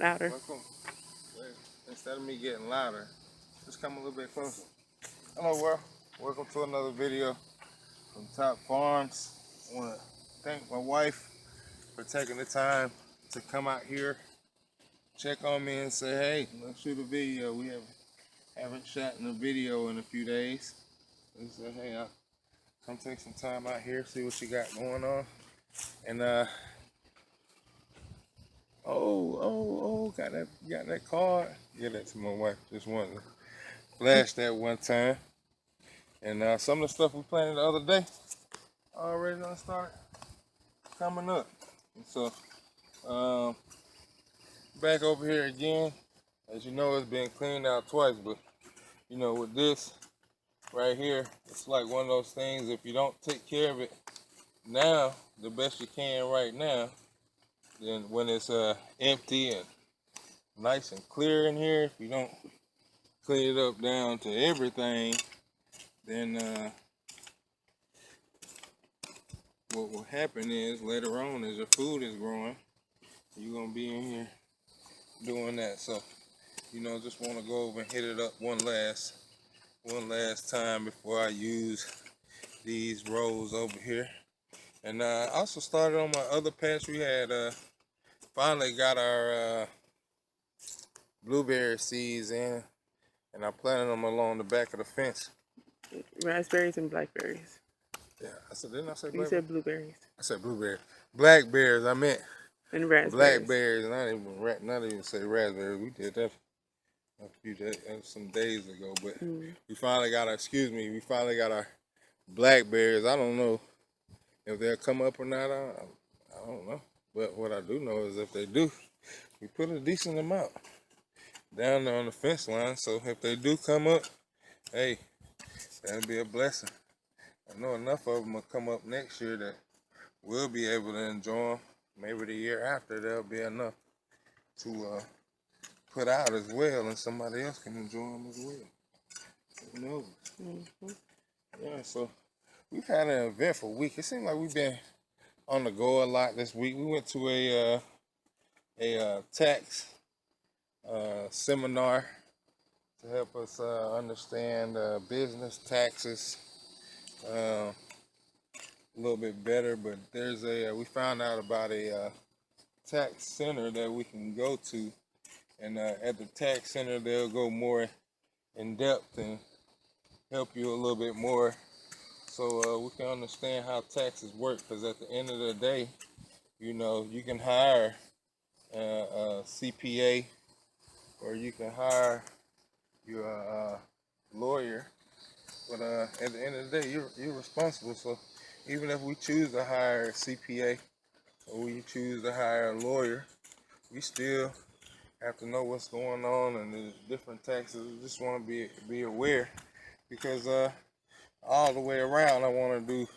Louder. Welcome. Wait, instead of me getting louder, just come a little bit closer. Hello world. Welcome to another video from Top Farms. I want to thank my wife for taking the time to come out here, check on me and say, hey, let's shoot a video. We haven't shot in a video in a few days. They said, hey, I'll come take some time out here, see what you got going on. And got that card. Give that to my wife. Just wanted to flash that one time. And some of the stuff we planted the other day already done started coming up. And so back over here again. As you know, it's been cleaned out twice, but you know, with this right here, it's like one of those things, if you don't take care of it now the best you can right now, then when it's empty and nice and clear in here, if you don't clean it up down to everything, then what will happen is later on, as your food is growing, you're gonna be in here doing that. So, you know, just want to go over and hit it up one last time before I use these rows over here. And I also started on my other patch. We had finally got our blueberry seeds in, and I planted them along the back of the fence. Raspberries and blackberries. Yeah, I said, didn't I say blackberries? You said blueberries. I said blueberry. Blackberries, I meant. And raspberries. Blackberries, and I didn't even say raspberries. We did that a few days, some days ago, but we finally got our blackberries. I don't know if they'll come up or not. I don't know. But what I do know is if they do, we put a decent amount down there on the fence line. So if they do come up, hey, that'll be a blessing. I know enough of them will come up next year that we'll be able to enjoy them. Maybe the year after there'll be enough to put out as well, and somebody else can enjoy them as well. Who knows? Yeah, so we've had an eventful week. It seems like we've been on the go a lot this week. We went to a tax seminar to help us understand business taxes a little bit better. But there's we found out about a tax center that we can go to, and at the tax center they'll go more in depth and help you a little bit more, so we can understand how taxes work. Because at the end of the day, you know, you can hire a CPA, or you can hire your lawyer, but at the end of the day, you're responsible. So even if we choose to hire a CPA or we choose to hire a lawyer, we still have to know what's going on and the different taxes. We just want to be aware, because all the way around I want to do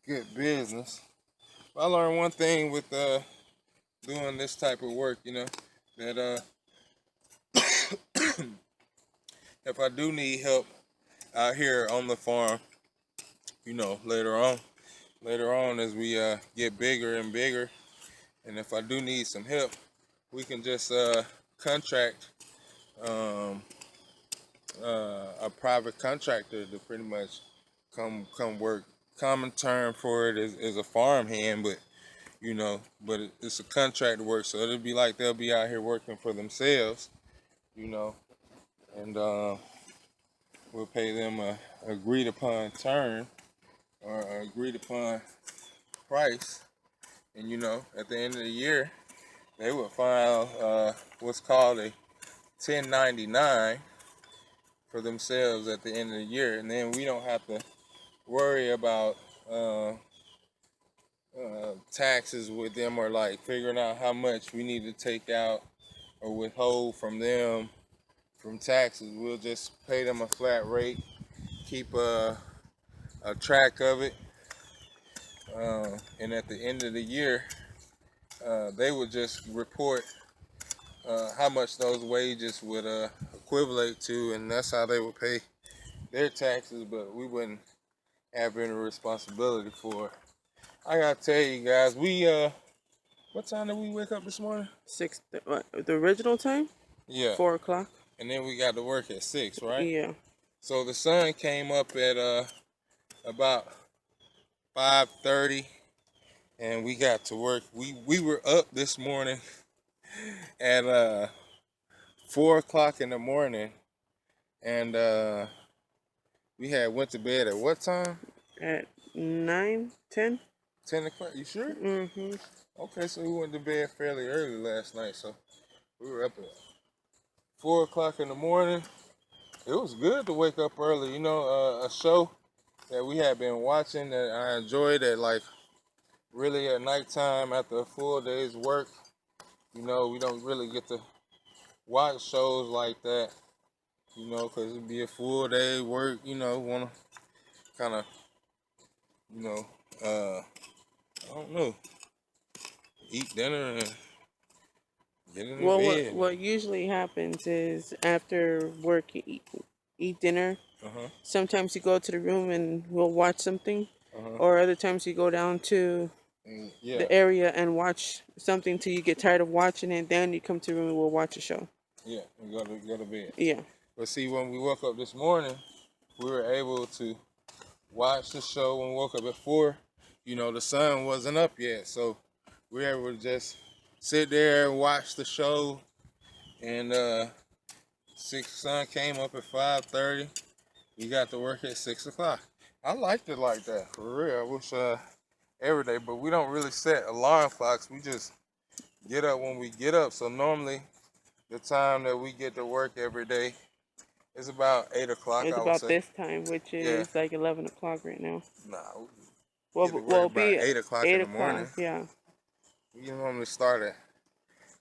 good business. I learned one thing with doing this type of work, you know, that if I do need help out here on the farm, you know, later on as we get bigger and bigger, and if I do need some help, we can just contract a private contractor to pretty much come work. Common term for it is a farm hand, but you know, it's a contract work, so it'll be like they'll be out here working for themselves, you know, and we'll pay them a agreed upon term or agreed upon price, and you know, at the end of the year they would file what's called a 1099 for themselves at the end of the year, and then we don't have to worry about taxes with them, or like figuring out how much we need to take out or withhold from them from taxes. We'll just pay them a flat rate, keep a track of it, and at the end of the year they would just report how much those wages would equivalent to, and that's how they would pay their taxes, but we wouldn't have any responsibility for it. I gotta tell you guys, we What time did we wake up this morning? The original time? Yeah. 4 o'clock. And then we got to work at 6, right? Yeah. So the sun came up at about 5:30, and we got to work. We were up this morning at 4 o'clock in the morning, and we had went to bed at what time? At 9, 10. 10 o'clock. You sure? Mm-hmm. Okay, so we went to bed fairly early last night, so we were up at 4 o'clock in the morning. It was good to wake up early. You know, a show that we had been watching that I enjoyed at like really at nighttime after a full day's work. You know, we don't really get to watch shows like that, you know, because it'd be a full day work, you know, want to kind of, you know, I don't know, eat dinner and get in the Well, bed. what usually happens is after work you eat dinner. Uh-huh. Sometimes you go to the room and we'll watch something, Uh-huh. or other times you go down to Yeah. the area and watch something till you get tired of watching it. Then you come to the room and we'll watch a show. Yeah, and go to bed. Yeah. But see, when we woke up this morning, we were able to watch the show when we woke up before, you know, the sun wasn't up yet. So we were able to just sit there and watch the show. And sun came up at 5:30. We got to work at 6 o'clock. I liked it like that, for real. I wish every day, but we don't really set alarm clocks. We just get up when we get up. So normally the time that we get to work every day is about 8 o'clock. It's I would about say. this time, which is Yeah. like 11 o'clock right now. Nah, Well, get to work well, about be 8 o'clock 8 in the o'clock. morning. Yeah. We normally start at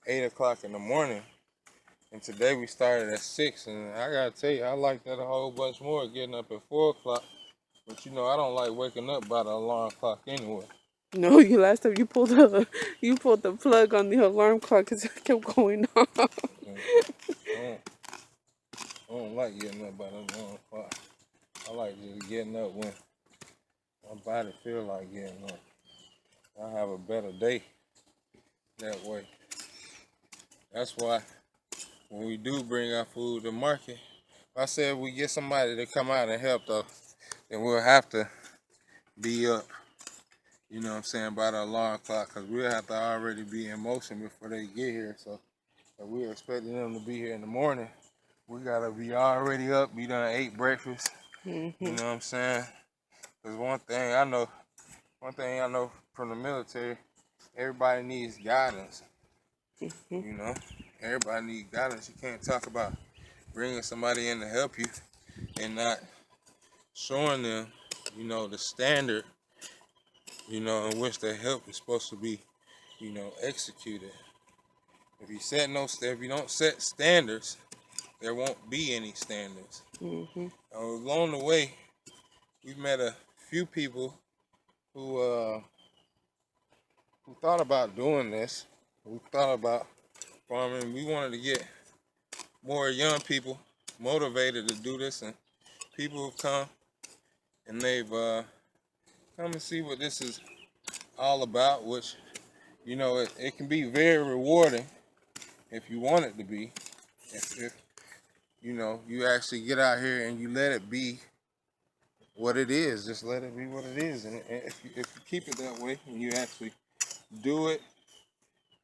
8 o'clock in the morning, and today we started at 6. And I gotta tell you, I like that a whole bunch more, getting up at 4 o'clock. But you know, I don't like waking up by the alarm clock anyway. No, you last time you pulled the plug on the alarm clock because it kept going off. I don't like getting up by the alarm clock. I like just getting up when my body feel like getting up. I have a better day that way. That's why when we do bring our food to market, if I said we get somebody to come out and help though, then we'll have to be up, you know what I'm saying, by the alarm clock, because we'll have to already be in motion before they get here. So if we're expecting them to be here in the morning, we gotta be already up, be done ate breakfast. Mm-hmm. You know what I'm saying? Because one thing I know from the military, everybody needs guidance. Mm-hmm. You know, everybody needs guidance. You can't talk about bringing somebody in to help you and not showing them, you know, the standard, you know, in which the help is supposed to be, you know, executed. If you don't set standards, there won't be any standards. Mm-hmm. Along the way, we've met a few people who thought about doing this. We thought about farming. We wanted to get more young people motivated to do this, and people have come and they've come and see what this is all about, which, you know, it can be very rewarding if you want it to be. If you know, you actually get out here and you let it be what it is. Just let it be what it is. And if you keep it that way, and you actually do it,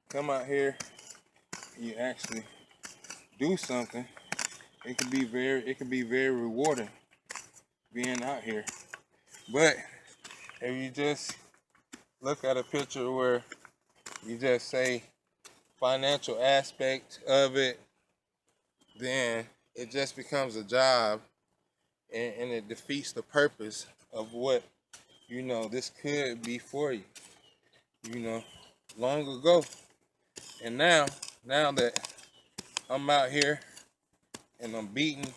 come out here, you actually do something, it can be very rewarding being out here. But if you just look at a picture where you just say financial aspect of it, then it just becomes a job, and it defeats the purpose of what, you know, this could be for you, you know, long ago. And now that I'm out here and I'm beating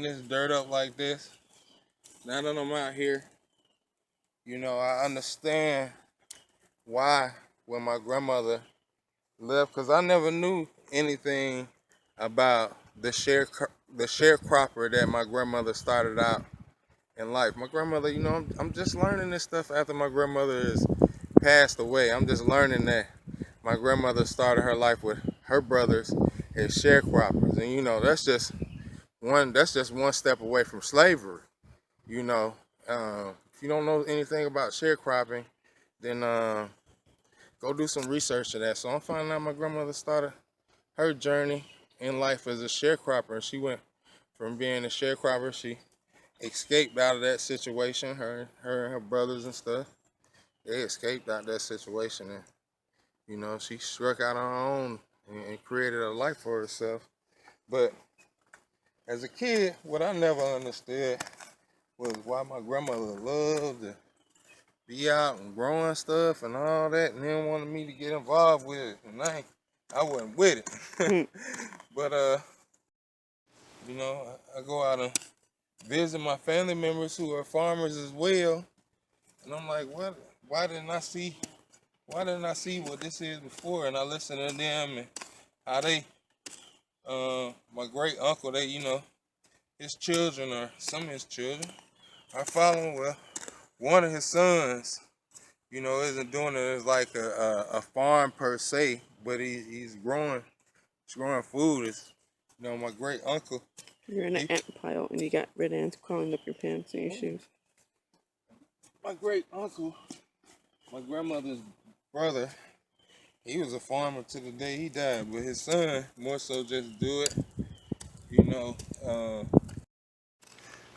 this dirt up like this, now that I'm out here, you know, I understand why when my grandmother left, because I never knew anything about the sharecropper that my grandmother started out in life. My grandmother, you know, I'm just learning this stuff after my grandmother is passed away. I'm just learning that my grandmother started her life with her brothers as sharecroppers, and you know that's just one step away from slavery. You know, if you don't know anything about sharecropping, then go do some research to that. So I'm finding out my grandmother started her journey in life as a sharecropper, and she went from being a sharecropper. She escaped out of that situation. Her and her brothers and stuff, they escaped out of that situation, and you know she struck out on her own and created a life for herself. But as a kid, what I never understood was why my grandmother loved to be out and growing stuff and all that, and then wanted me to get involved with it, and I wasn't with it. Hmm. But you know, I go out and visit my family members who are farmers as well, and I'm like, what? Why didn't I see? Why didn't I see what this is before? And I listen to them and how they, my great uncle, they, you know, his children or some of his children are following. Well, one of his sons, you know, isn't doing it as like a farm per se, but he's growing food. Is, you know, my great uncle. You're in an He, ant pile and you got red ants crawling up your pants and your shoes. my great uncle, my grandmother's brother, he was a farmer to the day he died, but his son more so just do it, you know.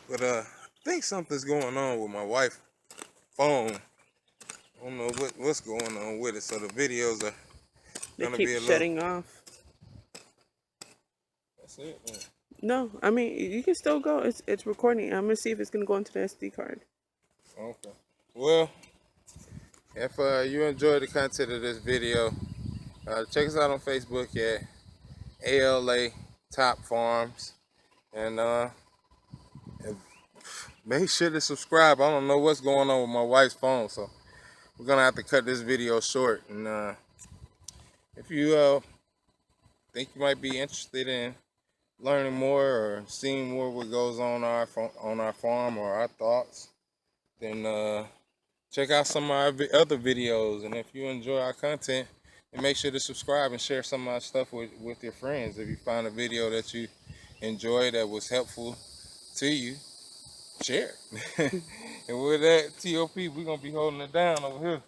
But I think something's going on with my wife's phone. I don't know what's going on with it, so the videos are They gonna keep be a little. shutting off. That's it. Man. No, I mean you can still go. It's recording. I'm gonna see if it's gonna go into the SD card. Okay. Well, if you enjoyed the content of this video, check us out on Facebook at ALA Top Farms, and make sure to subscribe. I don't know what's going on with my wife's phone, so we're gonna have to cut this video short. And if you think you might be interested in learning more or seeing more what goes on our farm or our thoughts, then check out some of our other videos. And if you enjoy our content, then make sure to subscribe and share some of our stuff with your friends. If you find a video that you enjoyed that was helpful to you, share it. And with that, TOP, we're going to be holding it down over here.